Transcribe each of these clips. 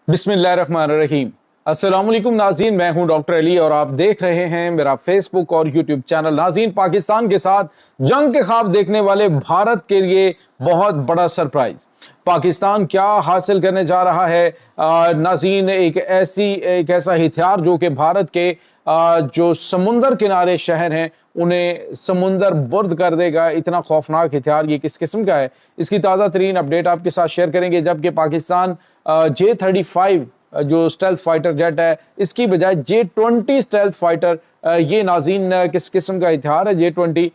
बिस्मिल्लाहिर्रहमानिर्रहीम। अस्सलाम वालेकुम नाज़रीन, मैं हूं डॉक्टर अली और आप देख रहे हैं मेरा फेसबुक और यूट्यूब चैनल। नाज़रीन, पाकिस्तान के साथ जंग के ख्वाब देखने वाले भारत के लिए बहुत बड़ा सरप्राइज। पाकिस्तान क्या हासिल करने जा रहा है? नाज़रीन, एक ऐसा हथियार जो कि भारत के जो समुंदर किनारे शहर हैं उन्हें समुंदर बुर्द कर देगा। इतना खौफनाक हथियार ये किस किस्म का है, इसकी ताज़ा तरीन अपडेट आपके साथ शेयर करेंगे। जबकि पाकिस्तान J-35 जो स्टेल्थ फाइटर जेट है, इसकी बजाय J-20 स्टेल्थ फाइटर, ये नाज़रीन किस किस्म का हथियार है J-20?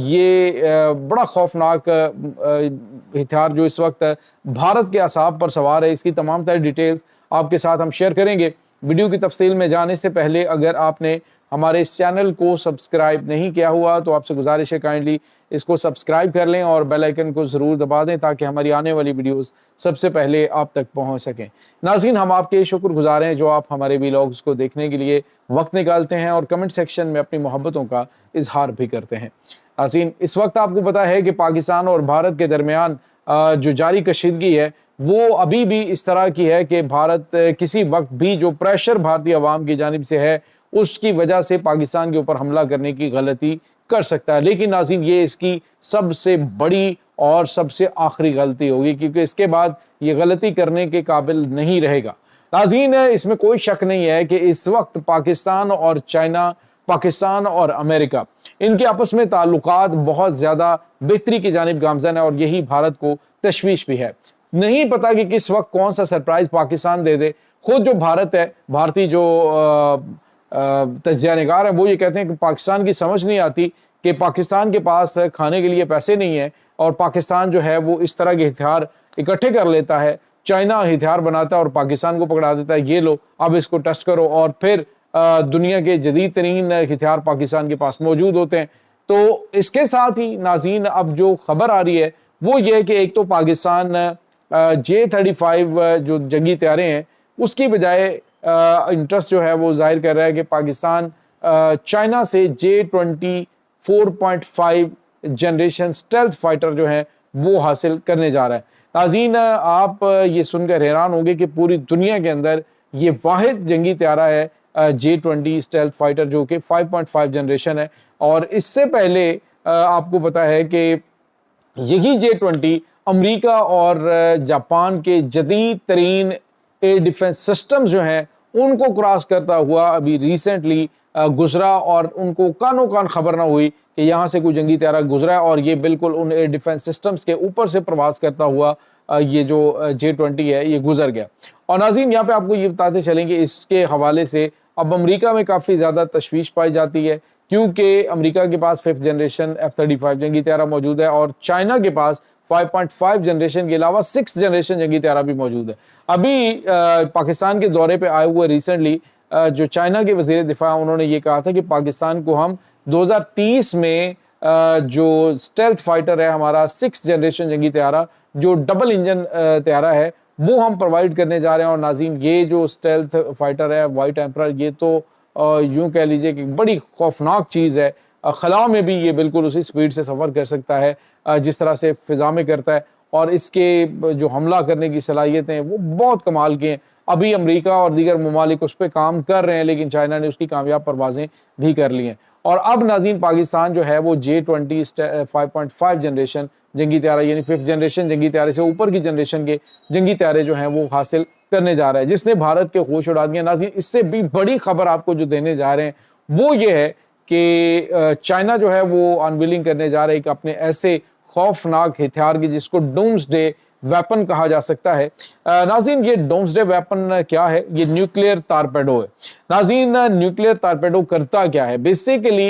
ये बड़ा खौफनाक हथियार जो इस वक्त भारत के असाब पर सवार है, इसकी तमाम तरह डिटेल्स आपके साथ हम शेयर करेंगे। वीडियो की तफसील में जाने से पहले अगर आपने हमारे इस चैनल को सब्सक्राइब नहीं किया हुआ तो आपसे गुजारिश है काइंडली इसको सब्सक्राइब कर लें और बेल आइकन को ज़रूर दबा दें ताकि हमारी आने वाली वीडियोस सबसे पहले आप तक पहुंच सकें। नाज़रीन, हम आपके शुक्रगुजार हैं जो आप हमारे वीलॉग्स को देखने के लिए वक्त निकालते हैं और कमेंट सेक्शन में अपनी मोहब्बतों का इजहार भी करते हैं। नाज़रीन, इस वक्त आपको पता है कि पाकिस्तान और भारत के दरमियान जो जारी कशीदगी है वो अभी भी इस तरह की है कि भारत किसी वक्त भी जो प्रेशर भारतीय अवाम की जानिब से है उसकी वजह से पाकिस्तान के ऊपर हमला करने की गलती कर सकता है। लेकिन नाज़रीन, ये इसकी सबसे बड़ी और सबसे आखिरी गलती होगी क्योंकि इसके बाद ये गलती करने के काबिल नहीं रहेगा। नाज़रीन, इसमें कोई शक नहीं है कि इस वक्त पाकिस्तान और चाइना, पाकिस्तान और अमेरिका, इनके आपस में ताल्लुकात बहुत ज़्यादा बेहतरी की जानिब गामज़न है और यही भारत को तशवीश भी है। नहीं पता कि किस वक्त कौन सा सरप्राइज पाकिस्तान दे दे। खुद जो भारत है, भारतीय जो तज्जिया निगार है, वो ये कहते हैं कि पाकिस्तान की समझ नहीं आती कि पाकिस्तान के पास खाने के लिए पैसे नहीं है और पाकिस्तान जो है वो इस तरह के हथियार इकट्ठे कर लेता है। चाइना हथियार बनाता है और पाकिस्तान को पकड़ा देता है, ये लो अब इसको टेस्ट करो, और फिर दुनिया के जदीद तरीन हथियार पाकिस्तान के पास मौजूद होते हैं। तो इसके साथ ही नाज़रीन, अब जो खबर आ रही है वो ये है कि एक तो पाकिस्तान J-35 जो जंगी तैयारे हैं उसकी बजाय इंटरेस्ट जो है वो जाहिर कर रहा है कि पाकिस्तान चाइना से J-20 4.5 जनरेशन स्टेल्थ फाइटर जो है वो हासिल करने जा रहा है। नाज़रीन, आप ये सुनकर हैरान होंगे कि पूरी दुनिया के अंदर ये वाहिद जंगी तैयारा है J-20 स्टेल्थ फाइटर जो कि 5.5 जनरेशन है। और इससे पहले आपको पता है कि यही J-20 अमेरिका और जापान के जदीद तरीन एयर डिफेंस सिस्टम्स जो हैं उनको क्रॉस करता हुआ अभी रिसेंटली गुजरा और उनको कानो कान खबर ना हुई कि यहाँ से कोई जंगी तैयारा गुजरा है और ये बिल्कुल उन एयर डिफेंस सिस्टम्स के ऊपर से प्रवास करता हुआ ये जो J-20 है ये गुजर गया। और नाज़रीन, यहाँ पे आपको ये बताते चलेंगे इसके हवाले से अब अमेरिका में काफ़ी ज़्यादा तशवीश पाई जाती है क्योंकि अमेरिका के पास 5th जनरेशन F-35 जंगी तैयारा मौजूद है और चाइना के पास 5.5 जनरेशन के अलावा 6th जनरेशन जंगी तैयारा भी मौजूद है। अभी पाकिस्तान के दौरे पे आए हुए रिसेंटली जो चाइना के वज़ीर दिफा उन्होंने ये कहा था कि पाकिस्तान को हम 2030 में जो स्टेल्थ फाइटर है हमारा 6th जनरेशन जंगी तैयारा जो डबल इंजन तैयारा है वो हम प्रोवाइड करने जा रहे हैं। और नाज़रीन, ये जो स्टेल्थ फाइटर है वाइट एम्परर, ये तो यूं कह लीजिए कि बड़ी खौफनाक चीज़ है। खला में भी ये बिल्कुल उसी स्पीड से सफ़र कर सकता है जिस तरह से फ़िज़ा में करता है और इसके जो हमला करने की सलाहियतें हैं वो बहुत कमाल की हैं। अभी अमेरिका और दीगर ममालिक उस पर काम कर रहे हैं लेकिन चाइना ने उसकी कामयाब परवाज़ें भी कर ली हैं। और अब नाज़रीन, पाकिस्तान जो है वो J-20 5.5 जनरेशन जंगी तैयारा यानी 5th जनरेशन जंगी तैयारे से ऊपर की जनरेशन के जंगी तैयारे जो हैं वो हासिल करने जा रहा है जिसने भारत के होश उड़ा दिए। नाज़रीन, इससे भी बड़ी खबर आपको जो देने जा रहे हैं वो ये है कि चाइना जो है वो अनविलिंग करने जा रहा है कि अपने ऐसे खौफनाक हथियार की जिसको डूम्सडे वेपन कहा जा सकता है। नाज़रीन, ये डोम्सडे वेपन क्या है? ये न्यूक्लियर टारपेडो है। नाज़रीन, न्यूक्लियर टारपेडो करता क्या है? बेसिकली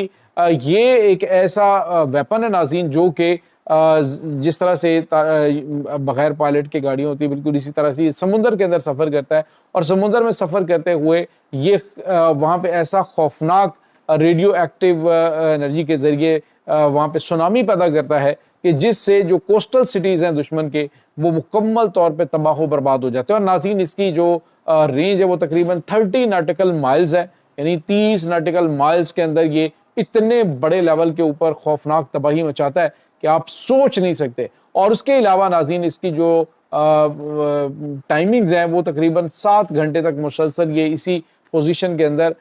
ये एक ऐसा वेपन है नाज़रीन जो कि जिस तरह से बगैर पायलट की गाड़ियाँ होती है बिल्कुल इसी तरह से ये समुद्र के अंदर सफ़र करता है और समुद्र में सफ़र करते हुए ये वहाँ पे ऐसा खौफनाक रेडियो एक्टिव एनर्जी के ज़रिए वहाँ पे सुनामी पैदा करता है कि जिससे जो कोस्टल सिटीज़ हैं दुश्मन के वो मुकम्मल तौर पे तबाह बर्बाद हो जाते हैं। और नाज़रीन, इसकी जो रेंज है वो तकरीबन 30 नाटिकल माइल्स है, यानी 30 नाटिकल माइल्स के अंदर ये इतने बड़े लेवल के ऊपर खौफनाक तबाही मचाता है कि आप सोच नहीं सकते। और उसके अलावा नाज़रीन, इसकी जो ٹائمنگز ہیں وہ تقریباً 7 گھنٹے تک مسلسل یہ اسی پوزیشن کے اندر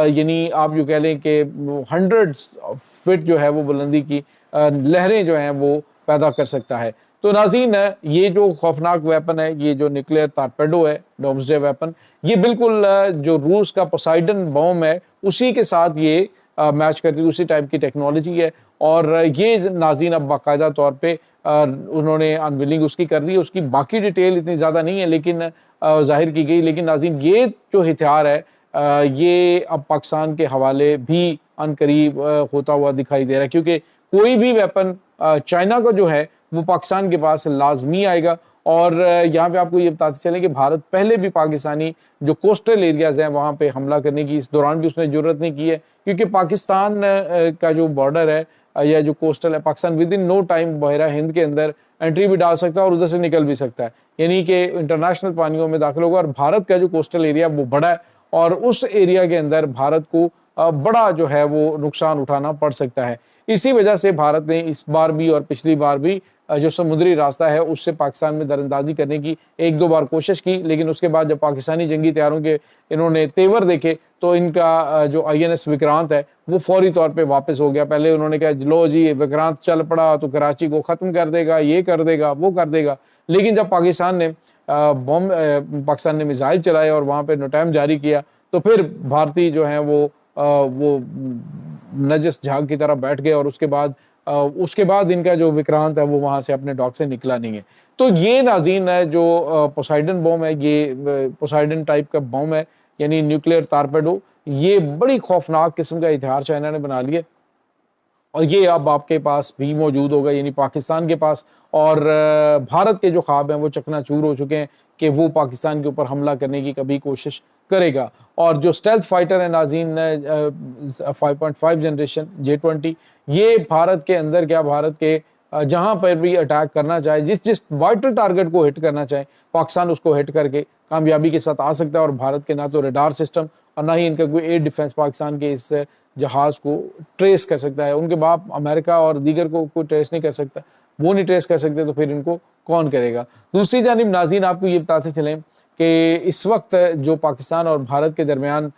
یعنی آپ جو کہہ لیں کہ 100 فٹ جو ہے وہ بلندی کی لہریں جو ہیں وہ پیدا کر سکتا ہے۔ تو ناظرین یہ جو خوفناک ویپن ہے، یہ جو نیوکلیئر ٹارپیڈو ہے، ڈومسڈے ویپن، یہ بالکل جو روس کا پوسائیڈن بوم ہے اسی کے ساتھ یہ میچ کرتی ہے، اسی ٹائپ کی ٹیکنالوجی ہے، اور یہ ناظرین اب باقاعدہ طور پہ انہوں نے انویلنگ اس کی کر دی ہے۔ اس کی باقی ڈیٹیل اتنی زیادہ نہیں ہے لیکن ظاہر کی گئی، لیکن ناظرین یہ جو ہتھیار ہے یہ اب پاکستان کے حوالے بھی ان قریب ہوتا ہوا دکھائی دے رہا ہے، کیونکہ کوئی بھی ویپن چائنا کا جو ہے وہ پاکستان کے پاس لازمی آئے گا۔ اور یہاں پہ آپ کو یہ بتاتے چلیں کہ بھارت پہلے بھی پاکستانی جو کوسٹل ایریاز ہیں وہاں پہ حملہ کرنے کی اس دوران بھی اس نے جرت نہیں کی ہے، کیونکہ پاکستان کا جو بارڈر ہے یا جو کوسٹل ہے، Pakistan within no time بحیرہ ہند کے اندر انٹری بھی ڈال سکتا ہے اور ادھر سے نکل بھی سکتا ہے، یعنی کہ انٹرنیشنل پانیوں میں داخل ہوگا۔ اور بھارت کا جو کوسٹل ایریا وہ بڑا ہے اور اس ایریا کے اندر بھارت کو بڑا جو ہے وہ نقصان اٹھانا پڑ سکتا ہے۔ اسی وجہ سے بھارت نے اس بار بھی اور پچھلی بار بھی جو سمندری راستہ ہے اس سے پاکستان میں دراندازی کرنے کی 1-2 بار کوشش کی، لیکن اس کے بعد جب پاکستانی جنگی طیاروں کے انہوں نے تیور دیکھے تو ان کا جو INS وکرانت ہے وہ فوری طور پہ واپس ہو گیا۔ پہلے انہوں نے کہا لو جی وکرانت چل پڑا تو کراچی کو ختم کر دے گا، یہ کر دے گا، وہ کر دے گا، لیکن جب پاکستان نے میزائل چلائے اور وہاں پہ نوٹائم جاری کیا تو پھر بھارتی جو ہیں وہ نجس جھاگ کی طرح بیٹھ گئے، اور اس کے بعد ان کا جو وکرانت ہے وہ وہاں سے اپنے ڈاک سے نکلا نہیں ہے۔ تو یہ ناظرین ہے جو پوسائیڈن بوم ہے، یہ پوسائیڈن ٹائپ کا بوم ہے، یعنی نیوکلیئر ٹارپیڈو، یہ بڑی خوفناک قسم کا ہتھیار چائنا نے بنا لیا، اور یہ اب آپ کے پاس بھی موجود ہوگا، یعنی پاکستان کے پاس، اور بھارت کے جو خواب ہیں وہ چکنا چور ہو چکے ہیں کہ وہ پاکستان کے اوپر حملہ کرنے کی کبھی کوشش کرے گا۔ اور جو اسٹیلتھ فائٹر ہیں ناظرین 5.5 جنریشن J-20، یہ بھارت کے اندر کیا بھارت کے جہاں پر بھی اٹیک کرنا چاہے، جس وائٹل ٹارگٹ کو ہٹ کرنا چاہے، پاکستان اس کو ہٹ کر کے کامیابی کے ساتھ آ سکتا ہے، اور بھارت کے نہ تو ریڈار سسٹم اور نہ ہی ان کا کوئی ایئر ڈیفنس پاکستان کے اس جہاز کو ٹریس کر سکتا ہے۔ ان کے باپ امریکہ اور دیگر کو کوئی ٹریس نہیں کر سکتا، وہ نہیں ٹریس کر سکتے تو پھر ان کو کون کرے گا۔ دوسری جانب ناظرین آپ کو یہ بتاتے چلیں کہ اس وقت جو پاکستان اور بھارت کے درمیان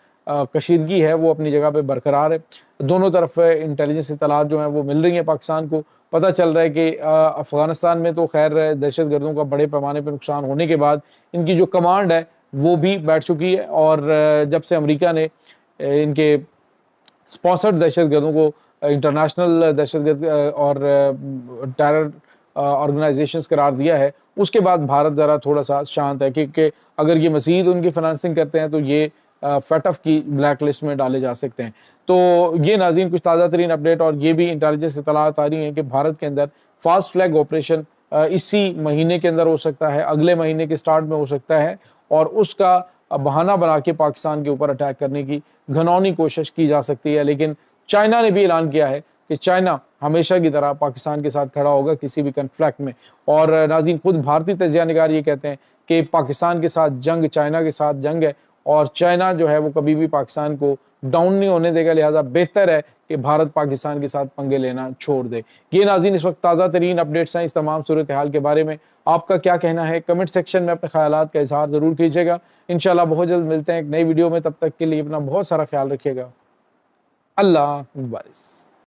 کشیدگی ہے وہ اپنی جگہ پہ برقرار ہے، دونوں طرف انٹیلیجنس اطلاعات جو ہیں وہ مل رہی ہیں۔ پاکستان کو پتہ چل رہا ہے کہ افغانستان میں تو خیر دہشت گردوں کا بڑے پیمانے پہ نقصان ہونے کے بعد ان کی جو کمانڈ ہے وہ بھی بیٹھ چکی ہے، اور جب سے امریکہ نے ان کے اسپانسرڈ دہشت گردوں کو انٹرنیشنل دہشت گرد اور ٹیرر آرگنائزیشنز قرار دیا ہے، اس کے بعد بھارت ذرا تھوڑا سا شانت ہے، کیونکہ اگر یہ مزید ان کی فنانسنگ کرتے ہیں تو یہ فیٹف کی بلیک لسٹ میں ڈالے جا سکتے ہیں۔ تو یہ ناظرین کچھ تازہ ترین اپڈیٹ، اور یہ بھی انٹیلیجنس اطلاعات آ رہی ہیں کہ بھارت کے اندر فاسٹ فلیگ آپریشن اسی مہینے کے اندر ہو سکتا ہے، اگلے مہینے کے سٹارٹ میں ہو سکتا ہے، اور اس کا بہانہ بنا کے پاکستان کے اوپر اٹیک کرنے کی گھنونی کوشش کی جا سکتی ہے۔ لیکن چائنا نے بھی اعلان کیا ہے کہ چائنا ہمیشہ کی طرح پاکستان کے ساتھ کھڑا ہوگا کسی بھی کنفلکٹ میں، اور ناظرین خود بھارتی تجزیہ نگار یہ کہتے ہیں کہ پاکستان کے ساتھ جنگ چائنا کے ساتھ جنگ ہے، اور چائنا جو ہے وہ کبھی بھی پاکستان کو ڈاؤن نہیں ہونے دے گا، لہذا بہتر ہے کہ بھارت پاکستان کے ساتھ پنگے لینا چھوڑ دے۔ یہ ناظرین اس وقت تازہ ترین اپڈیٹس ہیں اس تمام صورتحال کے بارے میں۔ آپ کا کیا کہنا ہے؟ کمنٹ سیکشن میں اپنے خیالات کا اظہار ضرور کیجیے گا۔ انشاءاللہ بہت جلد ملتے ہیں ایک نئی ویڈیو میں، تب تک کے لیے اپنا بہت سارا خیال رکھیے گا۔ اللہ حافظ۔